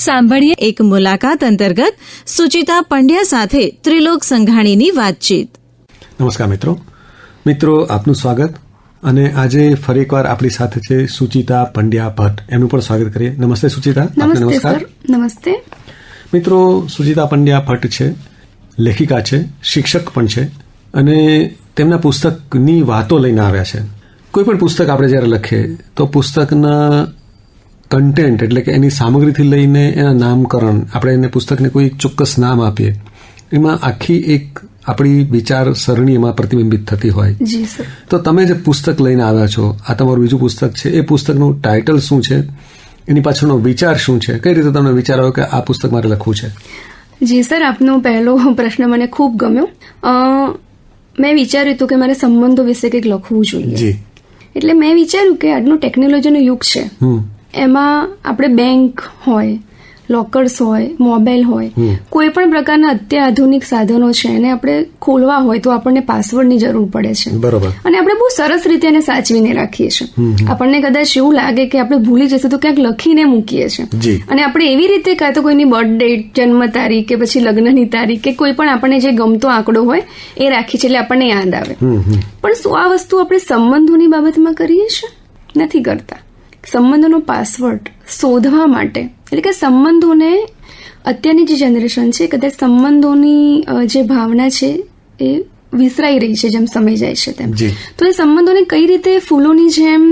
સાંભળીએ એક મુલાકાત અંતર્ગત સુચિતા પંડ્યા સાથે ત્રિલોક સંઘાણીની વાતચીત. નમસ્કાર મિત્રો, આપનું સ્વાગત. અને આજે ફરી એકવાર આપણી સાથે છે સુચિતા પંડ્યા ભટ્ટ. એમનું પણ સ્વાગત કરીએ. નમસ્તે સુચિતા. નમસ્કાર. નમસ્તે મિત્રો, સુચિતા પંડ્યા ભટ્ટ છે, લેખિકા છે, શિક્ષક પણ છે અને તેમના પુસ્તકની વાતો લઈને આવ્યા છે. કોઈ પણ પુસ્તક આપણે જ્યારે લખીએ તો પુસ્તકના કન્ટેન્ટ એટલે કે એની સામગ્રીથી લઈને એના નામકરણ, આપણે એને પુસ્તકને કોઈ ચોક્કસ નામ આપીએ, એમાં આખી એક આપણી વિચાર સરણી એમાં પ્રતિબિંબિત થતી હોય. જી સર. તો તમે જે પુસ્તક લઈને આવ્યા છો, આ તમારું બીજું પુસ્તક છે, એ પુસ્તકનું ટાઇટલ શું છે, એની પાછળનો વિચાર શું છે, કઈ રીતે તમને વિચાર આવ્યો કે આ પુસ્તક મારે લખવું છે? જી સર, આપનો પહેલો પ્રશ્ન મને ખૂબ ગમ્યો. મેં વિચાર્યું હતું કે મારે સંબંધો વિશે કંઈક લખવું જોઈએ. જી. એટલે મેં વિચાર્યું કે આજનો ટેકનોલોજીનો યુગ છે, એમાં આપણે બેંક હોય, લોકર્સ હોય, મોબાઈલ હોય, કોઈ પણ પ્રકારના અત્યાધુનિક સાધનો છે એને આપણે ખોલવા હોય તો આપણને પાસવર્ડની જરૂર પડે છે. બરોબર. અને આપણે બહુ સરસ રીતે એને સાચવીને રાખીએ છીએ. આપણને કદાચ એવું લાગે કે આપણે ભૂલી જશું તો ક્યાંક લખીને મૂકીએ છીએ. અને આપણે એવી રીતે કાં તો કોઈની બર્થ ડેટ, જન્મ તારીખ કે પછી લગ્નની તારીખ કે કોઈ પણ આપણને જે ગમતો આંકડો હોય એ રાખીએ છીએ એટલે આપણને યાદ આવે. પણ શું આ વસ્તુ આપણે સંબંધોની બાબતમાં કરીએ છીએ? નથી કરતા. સંબંધોનો પાસવર્ડ શોધવા માટે, એટલે કે સંબંધોને, અત્યારની જે જનરેશન છે કદાચ સંબંધોની જે ભાવના છે એ વિસરાઈ રહી છે જેમ સમય જાય છે તેમ. તો એ સંબંધોને કઈ રીતે ફૂલોની જેમ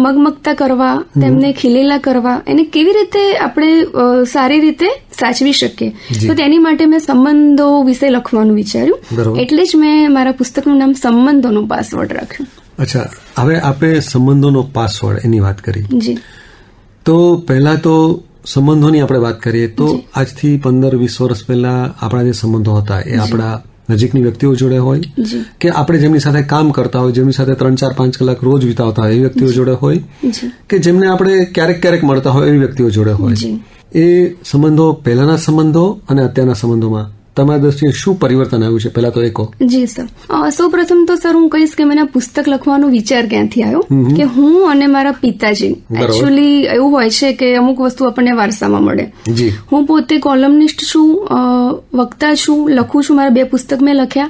મગમગતા કરવા, તેમને ખીલેલા કરવા, એને કેવી રીતે આપણે સારી રીતે સાચવી શકીએ, તો તેની માટે મેં સંબંધો વિશે લખવાનું વિચાર્યું. એટલે જ મેં મારા પુસ્તકનું નામ સંબંધોનો પાસવર્ડ રાખ્યું. અચ્છા, હવે આપણે સંબંધોનો પાસવર્ડ એની વાત કરી. જી. તો પહેલા તો સંબંધોની આપણે વાત કરીએ તો આજથી 15-20 વર્ષ પહેલા આપણા જે સંબંધો હતા એ આપણા નજીકની વ્યક્તિઓ જોડે હોય કે આપણે જેમની સાથે કામ કરતા હોય, જેમની સાથે 3-4-5 કલાક રોજ વિતાવતા હોય એવી વ્યક્તિઓ જોડે હોય કે જેમને આપણે ક્યારેક મળતા હોય એવી વ્યક્તિઓ જોડે હોય. એ સંબંધો, પહેલાના સંબંધો અને અત્યારના સંબંધોમાં તમારા દ્રષ્ટિએ શું પરિવર્તન આવ્યું છે? પહેલા તો એ કહો. જી સર, સૌ પ્રથમ તો સર હું કહીશ કે મને પુસ્તક લખવાનો વિચાર ક્યાંથી આવ્યો કે હું અને મારા પિતાજી, એકચ્યુઅલી એવું હોય છે કે અમુક વસ્તુ આપણને વારસામાં મળે. હું પોતે કોલમનિસ્ટ છું, વક્તા છું, લખું છું. મારા 2 પુસ્તક મેં લખ્યા.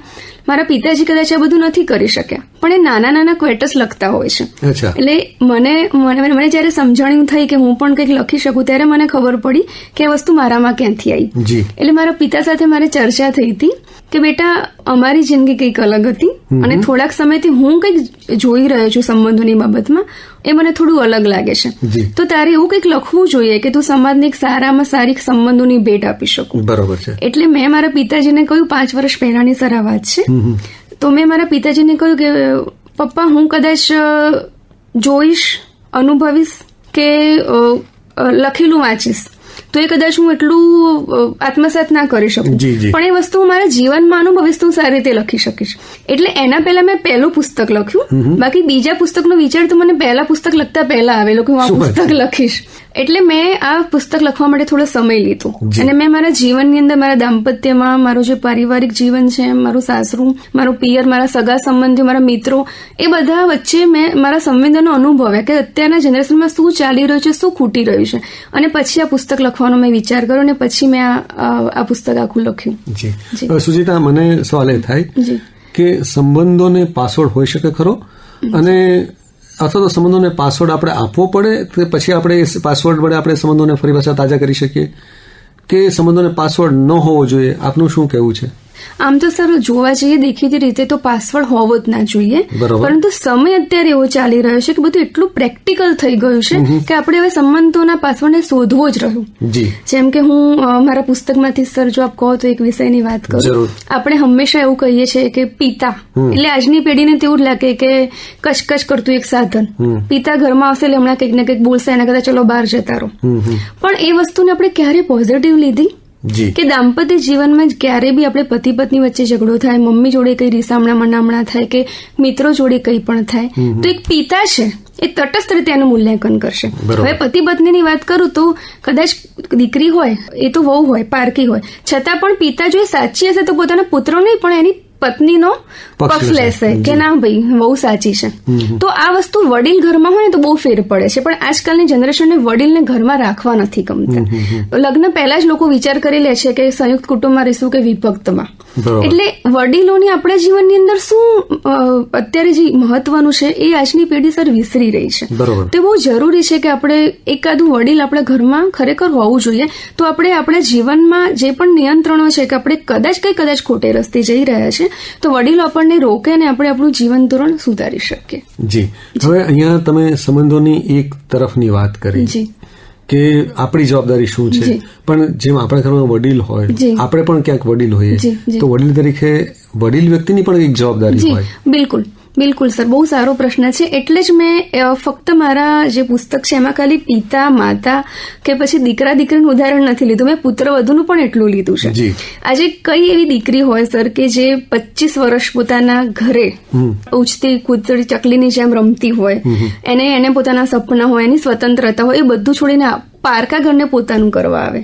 મારા પિતાજી કદાચ આ બધું નથી કરી શક્યા પણ એ નાના ક્વેટસ લખતા હોય છે. એટલે મને જયારે સમજણ થઈ કે હું પણ કંઈક લખી શકું ત્યારે મને ખબર પડી કે આ વસ્તુ મારામાં ક્યાંથી આવી. એટલે મારા પિતા સાથે મારે ચર્ચા થઈ હતી કે બેટા, અમારી જિંદગી કંઈક અલગ હતી અને થોડાક સમયથી હું કંઈક જોઈ રહ્યો છું સંબંધોની બાબતમાં, એ મને થોડું અલગ લાગે છે. તો તારે એવું કંઈક લખવું જોઈએ કે તું સમાજને એક સારામાં સારી સંબંધોની ભેટ આપી શકું. બરોબર છે. એટલે મેં મારા પિતાજીને કહ્યું, 5 વર્ષ પહેલાની સર આ વાત છે, તો મેં મારા પિતાજીને કહ્યું કે પપ્પા, હું કદાચ જોઈશ, અનુભવીશ કે લખેલું વાંચીશ તો એ કદાચ હું એટલું આત્મસાત ના કરી શકું, પણ એ વસ્તુ હું મારા જીવનમાં અનુભવીશ તો હું સારી રીતે લખી શકીશ. એટલે એના પહેલા મેં પહેલું પુસ્તક લખ્યું. બાકી બીજા પુસ્તકનો વિચાર તો મને પહેલા પુસ્તક લખતા પહેલા આવેલો કે હું આ પુસ્તક લખીશ. એટલે મેં આ પુસ્તક લખવા માટે થોડો સમય લીધો અને મેં મારા જીવનની અંદર, મારા દાંપત્યમાં, મારું જે પારિવારિક જીવન છે, મારું સાસરું, મારું પિયર, મારા સગા સંબંધીઓ, મારા મિત્રો, એ બધા વચ્ચે મેં મારા સંવેદનો અનુભવ્યા કે અત્યારના જનરેશનમાં શું ચાલી રહ્યું છે, શું ખૂટી રહ્યું છે. અને પછી આ પુસ્તક લખવાનો મેં વિચાર કર્યો અને પછી મેં આ પુસ્તક આખું લખ્યું. જી. સુચિતા, મને સવાલ એ થાય કે સંબંધોને પાસવર્ડ હોઈ શકે ખરો? અને અથવા તો સંબંધોને પાસવર્ડ આપણે આપવો પડે કે પછી આપણે એ પાસવર્ડ વડે આપણે સંબંધોને ફરી પાછા તાજા કરી શકીએ, કે સંબંધોને પાસવર્ડ ન હોવો જોઈએ? આપનું શું કહેવું છે? આમ તો સર જોવા જઈએ દેખીતી રીતે તો પાસવર્ડ હોવો જ ના જોઈએ, પરંતુ સમય અત્યારે એવો ચાલી રહ્યો છે કે બધું એટલું પ્રેક્ટિકલ થઈ ગયું છે કે આપણે હવે સંબંધોના પાસવર્ડને શોધવો જ રહ્યું. જેમ કે હું મારા પુસ્તકમાંથી સર જો આપ કહો તો એક વિષયની વાત કરું. આપણે હંમેશા એવું કહીએ છીએ કે પિતા એટલે આજની પેઢીને તેવું જ લાગે કે કચકચ કરતું એક સાધન. પિતા ઘરમાં આવશે એટલે હમણાં કંઈક ને કંઈક બોલશે, એના કરતા ચલો બહાર જતા રહો. પણ એ વસ્તુને આપણે ક્યારે પોઝિટિવ લીધી કે દાંપત્ય જીવનમાં ક્યારે બી આપણે પતિ પત્ની વચ્ચે ઝઘડો થાય, મમ્મી જોડે કઈ રીસામણા મનામણા થાય કે મિત્રો જોડે કઈ પણ થાય, તો એક પિતા છે એ તટસ્થ રીતે એનું મૂલ્યાંકન કરશે. હવે પતિ પત્નીની વાત કરું તો કદાચ દીકરી હોય, એ તો વહુ હોય, પારકી હોય, છતાં પણ પિતા જો એ સાચી હશે તો પોતાના પુત્રો નહીં પણ એની પત્નીનો પક્ષ લેશે કે ના ભાઈ બહુ સાચી છે. તો આ વસ્તુ વડીલ ઘરમાં હોય ને તો બહુ ફેર પડે છે, પણ આજકાલની જનરેશનને વડીલને ઘરમાં રાખવા નથી ગમતા. લગ્ન પહેલા જ લોકો વિચાર કરી લે છે કે સંયુક્ત કુટુંબમાં રહીશું કે વિભક્તમાં. એટલે વડીલોની આપણા જીવનની અંદર શું અત્યારે જે મહત્વનું છે એ આજની પેઢી સર વિસરી રહી છે. તો બહુ જરૂરી છે કે આપણે એકાદું વડીલ આપણા ઘરમાં ખરેખર હોવું જોઈએ. તો આપણે આપણા જીવનમાં જે પણ નિયંત્રણો છે કે આપણે કદાચ ખોટે રસ્તે જઈ રહ્યા છે તો વડીલો આપણને રોકે અને આપણે આપણું જીવન ધોરણ સુધારી શકીએ. જી, હવે અહીંયા તમે સંબંધોની એક તરફની વાત કરી કે આપણી જવાબદારી શું છે, પણ જેમ આપણા ઘરમાં વડીલ હોય, આપણે પણ ક્યાંક વડીલ હોઈએ, તો વડીલ તરીકે વડીલ વ્યક્તિની પણ એક જવાબદારી હોય. બિલકુલ સર, બહુ સારો પ્રશ્ન છે. એટલે જ મેં ફક્ત મારા જે પુસ્તક છે એમાં ખાલી પિતા માતા કે પછી દીકરા દીકરીનું ઉદાહરણ નથી લીધું, મેં પુત્ર વધુનું પણ એટલું લીધું છે. આજે કઈ એવી દીકરી હોય સર કે જે 25 વર્ષ પોતાના ઘરે ઉછતી કૂદતી ચકલીની જેમ રમતી હોય, એને પોતાના સપના હોય, એની સ્વતંત્રતા હોય, એ બધું છોડીને પારકા ઘરને પોતાનું કરવા આવે.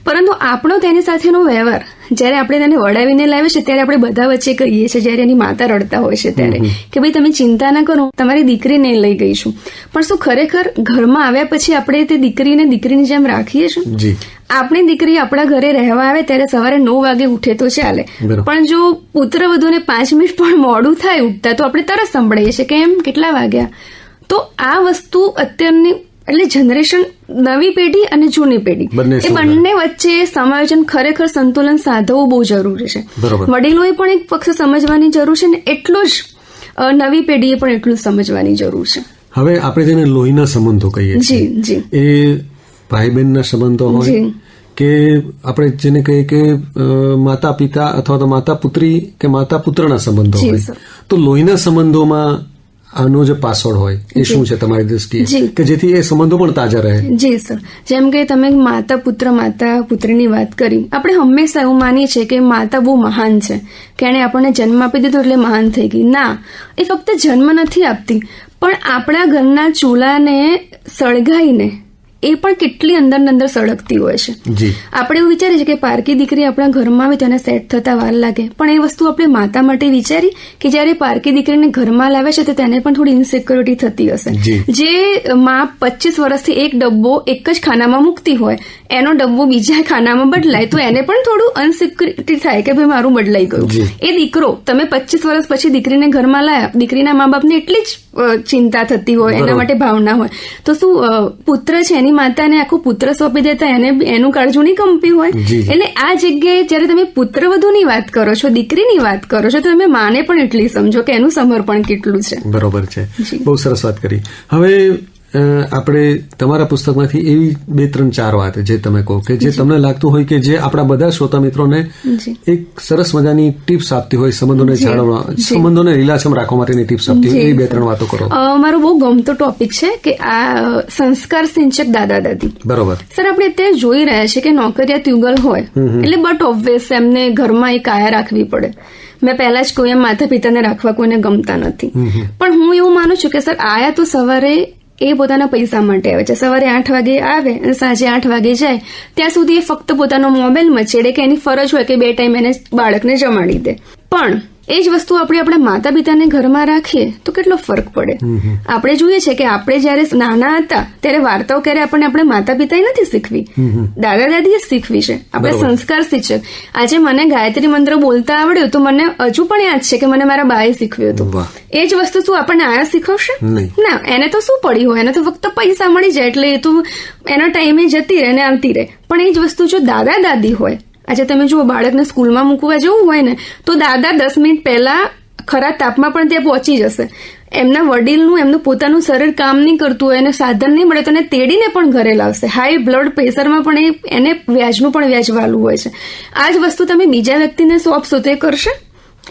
પરંતુ આપણો તેની સાથેનો વ્યવહાર જયારે આપણે તેને વડાવીને લાવે છે ત્યારે આપણે બધા વચ્ચે કહીએ છીએ, જયારે એની માતા રડતા હોય છે ત્યારે કે ભાઈ તમે ચિંતા ના કરો, તમારી દીકરીને લઈ ગઈશું. પણ શું ખરેખર ઘરમાં આવ્યા પછી આપણે તે દીકરીને દીકરીની જેમ રાખીએ છીએ? આપણી દીકરી આપણા ઘરે રહેવા આવે ત્યારે સવારે 9 વાગે ઉઠે તો ચાલે, પણ જો પુત્ર વધુને 5 મિનિટ પણ મોડું થાય ઉઠતા તો આપણે તરત સંભળાઈએ છીએ કે એમ કેટલા વાગ્યા. તો આ વસ્તુ અત્યારની એટલે જનરેશન નવી પેઢી અને જૂની પેઢી એ બંને વચ્ચે સમાયોજન ખરેખર સંતુલન સાધવું બહુ જરૂરી છે. વડીલોએ પણ એક પક્ષ સમજવાની જરૂર છે ને એટલું જ નવી પેઢીએ પણ એટલું જ સમજવાની જરૂર છે. હવે આપણે જેને લોહીના સંબંધો કહીએ છીએ એ ભાઈ બહેનના સંબંધો હોય કે આપણે જેને કહીએ કે માતા પિતા અથવા તો માતા પુત્રી કે માતા પુત્રના સંબંધો હોય, તો લોહીના સંબંધોમાં આનો જે પાસવર્ડ હોય એ શું છે તમારી દ્રષ્ટિએ કે જેથી એ સંબંધો પણ તાજા રહે? જી સર, જેમ કે તમે માતા પુત્રની વાત કરી, આપણે હંમેશા એવું માનીએ છીએ કે માતા બહુ મહાન છે કે એણે આપણને જન્મ આપી દીધો એટલે મહાન થઈ ગઈ. ના, એ ફક્ત જન્મ નથી આપતી, પણ આપણા ઘરના ચૂલાને સળગાઈને એ પણ કેટલી અંદર સળગતી હોય છે. આપણે એવું વિચારીએ છીએ કે પારકી દીકરી આપણા ઘરમાં આવે તેને સેટ થતા વાર લાગે, પણ એ વસ્તુ આપણે માતા માટે વિચારી કે જયારે પારકી દીકરીને ઘરમાં લાવે છે તો તેને પણ થોડી ઇન્સિક્યોરિટી થતી હશે. જે માં 25 વર્ષથી એક ડબ્બો એક જ ખાનામાં મૂકતી હોય, એનો ડબ્બો બીજા ખાનામાં બદલાય તો એને પણ થોડું અનસિક્યોરિટી થાય કે ભાઈ મારું બદલાઈ ગયું. એ દીકરો તમે 25 વર્ષ પછી દીકરીને ઘરમાં લાયા, દીકરીના મા બાપને એટલી જ ચિંતા થતી હોય, એના માટે ભાવના હોય, તો શું પુત્ર છે એની માતાને આખું પુત્ર સોંપી દેતા એને એનું કાળજું નહીં કંપી હોય? એટલે આ જગ્યાએ જયારે તમે પુત્ર વધુની વાત કરો છો, દીકરીની વાત કરો છો, તો તમે માને પણ એટલી સમજો કે એનું સમર્પણ કેટલું છે. બરોબર છે, બહુ સરસ વાત કરી. હવે આપણે તમારા પુસ્તકમાંથી એવી 2, 3, 4 વાત જે તમે કહો કે જે તમને લાગતું હોય કે જે આપણા બધા શ્રોતા મિત્રોને એક સરસ મજાની ટિપ્સ આપતી હોય, સંબંધોને જાળવવા, સંબંધોને લીલાછમ રાખવા માટેની ટિપ્સ આપતી હોય, એવી 2, 3 વાતો કરો. મારો બહુ ગમતો ટોપિક છે કે આ સંસ્કાર સિંચક દાદા દાદી. બરોબર સર, આપણે અત્યારે જોઈ રહ્યા છે કે નોકરિયાત યુગલ હોય એટલે બટ ઓબ્વિયસ એમને ઘરમાં એક આયા રાખવી પડે. મેં પહેલા જ કોઈ માતા પિતાને રાખવા કોઈને ગમતા નથી, પણ હું એવું માનું છું કે સર આયા તો સવારે એ પોતાના પૈસા માટે આવે છે, સવારે 8 વાગે આવે અને સાંજે 8 વાગે જાય, ત્યાં સુધી એ ફક્ત પોતાનો મોબાઈલ મચેડે કે એની ફરજ હોય કે 2 ટાઈમ એને બાળકને જમાડી દે. પણ એ જ વસ્તુ આપણે આપણા માતા પિતાને ઘરમાં રાખીએ તો કેટલો ફરક પડે. આપણે જોઈએ છે કે આપણે જયારે નાના હતા ત્યારે વાર્તાઓ ક્યારે આપણને આપણે માતા પિતાએ નથી શીખવી, દાદા દાદીએ શીખવી છે, આપણે સંસ્કાર શિક્ષક. આજે મને ગાયત્રી મંત્ર બોલતા આવડ્યું તો મને હજુ પણ યાદ છે કે મને મારા બાએ શીખવ્યું હતું. એ જ વસ્તુ શું આપણને આયા શીખવશે? ના, એને તો શું પડી હોય, એને તો ફક્ત પૈસા મળી જાય એટલે એ તો એના ટાઈમે જતી રહે ને આવતી રહે. પણ એ જ વસ્તુ જો દાદા દાદી હોય, આજે તમે જુઓ બાળકને સ્કૂલમાં મૂકવા જવું હોય ને તો દાદા 10 મિનિટ પહેલા ખરા તાપમાં પણ ત્યાં પહોંચી જશે. એમના વડીલનું એમનું પોતાનું શરીર કામ નહીં કરતું હોય, એને સાધન નહીં મળે તો એને તેડીને પણ ઘરે લાવશે. હાઈ બ્લડ પ્રેશરમાં પણ એને વ્યાજનું પણ વ્યાજ વાલું હોય છે. આ જ વસ્તુ તમે બીજા વ્યક્તિને સોંપશો તો એ કરશે?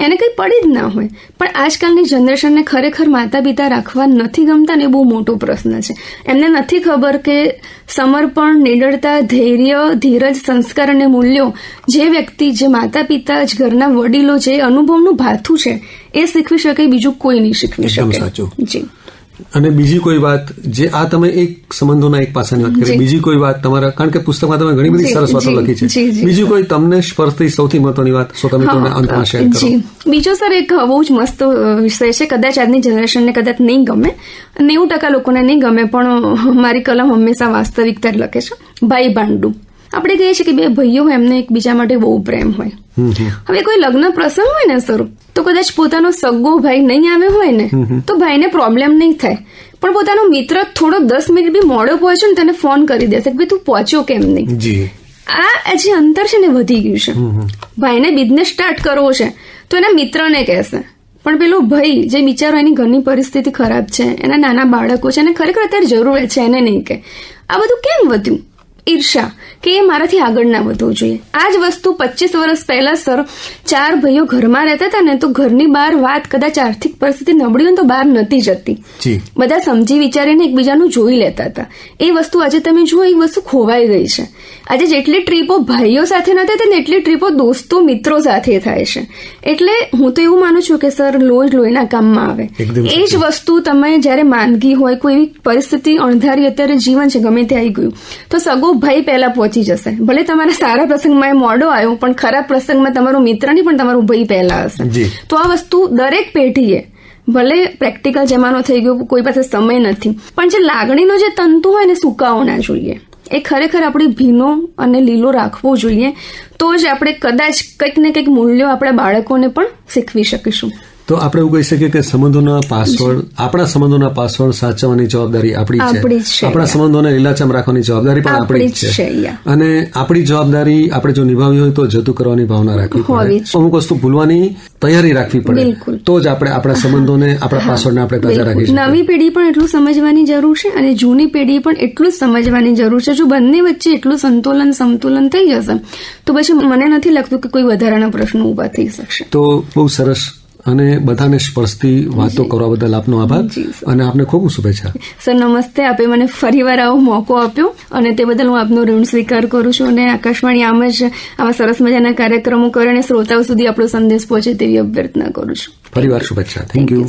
એને કંઈ પડી જ ના હોય. પણ આજકાલની જનરેશનને ખરેખર માતા પિતા રાખવા નથી ગમતા ને એ બહુ મોટો પ્રશ્ન છે. એમને નથી ખબર કે સમર્પણ, નિડરતા, ધૈર્ય, ધીરજ, સંસ્કાર અને મૂલ્યો જે વ્યક્તિ, જે માતા પિતા, જ ઘરના વડીલો, જે અનુભવનું ભાથું છે એ શીખવી શકે, બીજું કોઈ નહીં શીખવી શકે. સાચું. જી, અને બીજી કોઈ વાત જે આ તમે એક સંબંધોના એક પાસાની વાત કરી, બીજી કોઈ વાત તમારા, કારણ કે પુસ્તકમાં તમે ઘણી બધી સરસ વાતો લખી છે, બીજી કોઈ તમને સ્પર્શતી સૌથી મહત્વની વાત તમે અંતમાં શેર કરો? બીજો સર એક બહુ જ મસ્ત વિષય છે, કદાચ આજની જનરેશનને કદાચ નહીં ગમે, 90% લોકોને નહીં ગમે, પણ મારી કલમ હંમેશા વાસ્તવિકતા લખે છે. ભાઈ ભાંડું. આપણે કહીએ છીએ કે બે ભાઈઓ હોય એમને એકબીજા માટે બહુ પ્રેમ હોય. હવે કોઈ લગ્ન પ્રસંગ હોય ને સર, તો કદાચ પોતાનો સગો ભાઈ નહીં આવ્યો હોય ને તો ભાઈને પ્રોબ્લેમ નહીં થાય, પણ પોતાનો મિત્ર થોડો 10 મિનિટ બી મોડો પહોંચ્યો ને તેને ફોન કરી દેશે કે ભાઈ તું પહોંચ્યો કેમ નહીં. આ જે અંતર છે ને વધી ગયું છે. ભાઈને બિઝનેસ સ્ટાર્ટ કરવો છે તો એના મિત્રને કહેશે, પણ પેલો ભાઈ જે બિચારો એની ઘરની પરિસ્થિતિ ખરાબ છે, એના નાના બાળકો છે, એને ખરેખર અત્યારે જરૂર છે, એને નહીં કે. આ બધું કેમ વધ્યું? ઈર્ષા, કે એ મારાથી આગળ ના વધવું જોઈએ. આ જ વસ્તુ 25 વર્ષ પહેલા સર 4 ભાઈઓ ઘરમાં રહેતા હતા ને, તો ઘરની બહાર વાત કદાચ આર્થિક પરિસ્થિતિ નબળી હોય તો બહાર નથી જતી. બધા સમજી વિચારીને એકબીજાનું જોઈ લેતા હતા. એ વસ્તુ આજે તમે જુઓ, એ વસ્તુ ખોવાઈ ગઈ છે. આજે જેટલી ટ્રીપો ભાઈઓ સાથે નથી થતી ને એટલી ટ્રીપો દોસ્તો મિત્રો સાથે થાય છે. એટલે હું તો એવું માનું છું કે સર લોહી લોહીના કામમાં આવે. એ જ વસ્તુ તમે જયારે માંદગી હોય, કોઈ એવી પરિસ્થિતિ અણધારી અત્યારે જીવન છે ગમે તે આવી ગયું, તો સગો ભાઈ પહેલા પહોંચી જશે. ભલે તમારા સારા પ્રસંગમાં એ મોડો આવ્યો, પણ ખરાબ પ્રસંગમાં તમારો મિત્ર નહીં પણ તમારો ભાઈ પહેલા હશે. તો આ વસ્તુ દરેક પેઢીએ, ભલે પ્રેક્ટિકલ જમાનો થઈ ગયો, કોઈ પાસે સમય નથી, પણ જે લાગણીનો જે તંતુ હોય ને સુકાવો ના જોઈએ. એ ખરેખર આપણી ભીનો અને લીલો રાખવો જોઈએ, તો જ આપણે કદાચ કંઈક ને કંઈક મૂલ્યો આપણા બાળકોને પણ શીખવી શકીશું. તો આપણે એવું કહી શકીએ કે સંબંધોના પાસવર્ડ, આપણા સંબંધોના પાસવર્ડ સાચવવાની જવાબદારી આપણી છે. આપણા સંબંધોને લીલાછમ રાખવાની જવાબદારી પણ આપણી જ છે. અને આપણી જવાબદારી આપણે જો નિભાવી હોય તો જતું કરવાની ભાવના રાખવી પડે. અમુક વસ્તુ ભૂલવાની તૈયારી રાખવી પડે, તો જ આપણે આપણા સંબંધોને, આપણા પાસવર્ડને આપણે તાજા રાખી શકીએ. નવી પેઢી પણ એટલું સમજવાની જરૂર છે અને જૂની પેઢી પણ એટલું જ સમજવાની જરૂર છે. જો બંને વચ્ચે એટલું સમતુલન થઈ જશે તો પછી મને નથી લાગતું કે કોઈ વધારાના પ્રશ્નો ઉભા થઈ શકશે. તો બહુ સરસ અને બધાને સ્પર્શતી વાતો કરવા બદલ આપનો આભાર અને આપને ખૂબ શુભેચ્છા. સર નમસ્તે. આપે મને ફરીવાર આવો મોકો આપ્યો અને તે બદલ હું આપનો ઋણ સ્વીકાર કરું છું. અને આકાશવાણી આમ જ આવા સરસ મજાના કાર્યક્રમો કરે અને શ્રોતાઓ સુધી આપણો સંદેશ પહોંચે તેવી અભ્યર્થના કરું છું. ફરીવાર શુભેચ્છા. Thank you.